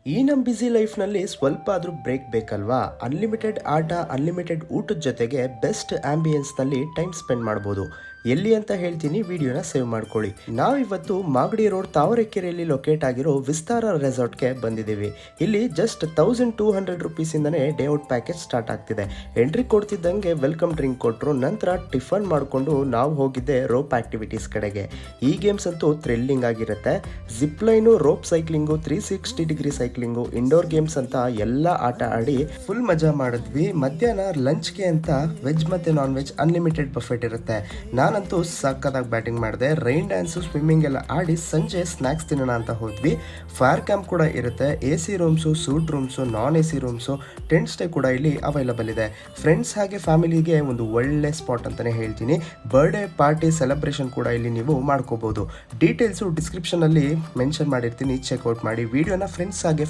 ಈ ನಮ್ಮ ಬ್ಯುಸಿ ಲೈಫ್ನಲ್ಲಿ ಸ್ವಲ್ಪ ಆದರೂ ಬ್ರೇಕ್ ಬೇಕಲ್ವಾ? ಅನ್ಲಿಮಿಟೆಡ್ ಆಟ, ಅನ್ಲಿಮಿಟೆಡ್ ಊಟದ ಜೊತೆಗೆ ಬೆಸ್ಟ್ ಆಂಬಿಯನ್ಸ್ನಲ್ಲಿ ಟೈಮ್ ಸ್ಪೆಂಡ್ ಮಾಡ್ಬೋದು. ಎಲ್ಲಿ ಅಂತ ಹೇಳ್ತೀನಿ, ವಿಡಿಯೋನ ಸೇವ್ ಮಾಡ್ಕೊಳ್ಳಿ. ನಾವಿವತ್ತು ಮಾಗಡಿ ರೋಡ್ ತಾವರೆಕೆರೆಯಲ್ಲಿ ಲೊಕೇಟ್ ಆಗಿರೋ ವಿಸ್ತಾರ ರೆಸಾರ್ಟ್ಗೆ ಬಂದಿದ್ದೀವಿ. ಇಲ್ಲಿ ಜಸ್ಟ್ 1200 ರುಪೀಸಿಂದನೇ ಡೇ ಔಟ್ ಪ್ಯಾಕೇಜ್ ಸ್ಟಾರ್ಟ್ ಆಗ್ತಿದೆ. ಎಂಟ್ರಿ ಕೊಡ್ತಿದ್ದಂಗೆ ವೆಲ್ಕಮ್ ಡ್ರಿಂಕ್ ಕೊಟ್ಟರು. ನಂತರ ಟಿಫನ್ ಮಾಡಿಕೊಂಡು ನಾವು ಹೋಗಿದ್ದೆ ರೋಪ್ ಆಕ್ಟಿವಿಟೀಸ್ ಕಡೆಗೆ. ಈ ಗೇಮ್ಸ್ ಅಂತೂ ಥ್ರಿಲ್ಲಿಂಗ್ ಆಗಿರುತ್ತೆ. Zip line, rope cycling, 360 degree cycling, indoor games ಅಂತ ಎಲ್ಲ ಆಟ ಆಡಿ ಫುಲ್ ಮಜಾ ಮಾಡಿದ್ವಿ. ಮಧ್ಯಾಹ್ನ ಲಂಚ್ಗೆ ಅಂತ ವೆಜ್ ಮತ್ತೆ ನಾನ್ ವೆಜ್ ಅನ್ಲಿಮಿಟೆಡ್ ಬಫೆಟ್ ಇರುತ್ತೆ. ನಾನಂತೂ ಸಕ್ಕತ್ತಾಗಿ ಬ್ಯಾಟಿಂಗ್ ಮಾಡಿದೆ. ರೈನ್ ಡ್ಯಾನ್ಸು, ಸ್ವಿಮ್ಮಿಂಗ್ ಎಲ್ಲ ಆಡಿ ಸಂಜೆ ಸ್ನ್ಯಾಕ್ಸ್ ತಿನ್ನೋಣ ಅಂತ ಹೋದ್ವಿ. ಫೈರ್ ಕ್ಯಾಂಪ್ ಕೂಡ ಇರುತ್ತೆ. AC ರೂಮ್ಸು, ಸೂಟ್ ರೂಮ್ಸು, ನಾನ್ AC ರೂಮ್ಸು, ಟೆಂಟ್ ಸ್ಟೇ ಕೂಡ ಇಲ್ಲಿ ಅವೈಲಬಲ್ ಇದೆ. ಫ್ರೆಂಡ್ಸ್ ಹಾಗೆ ಫ್ಯಾಮಿಲಿಗೆ ಒಂದು ಒಳ್ಳೆ ಸ್ಪಾಟ್ ಅಂತಲೇ ಹೇಳ್ತೀನಿ. ಬರ್ಡೇ ಪಾರ್ಟಿ ಸೆಲೆಬ್ರೇಷನ್ ಕೂಡ ಇಲ್ಲಿ ನೀವು ಮಾಡ್ಕೋಬಹುದು. ಡೀಟೇಲ್ಸು ಡಿಸ್ಕ್ರಿಪ್ಷನಲ್ಲಿ ಮೆನ್ಷನ್ ಮಾಡಿರ್ತೀನಿ, ಚೆಕ್ಔಟ್ ಮಾಡಿ. ವಿಡಿಯೋನ ಫ್ರೆಂಡ್ಸ್ ಹಾಗೆ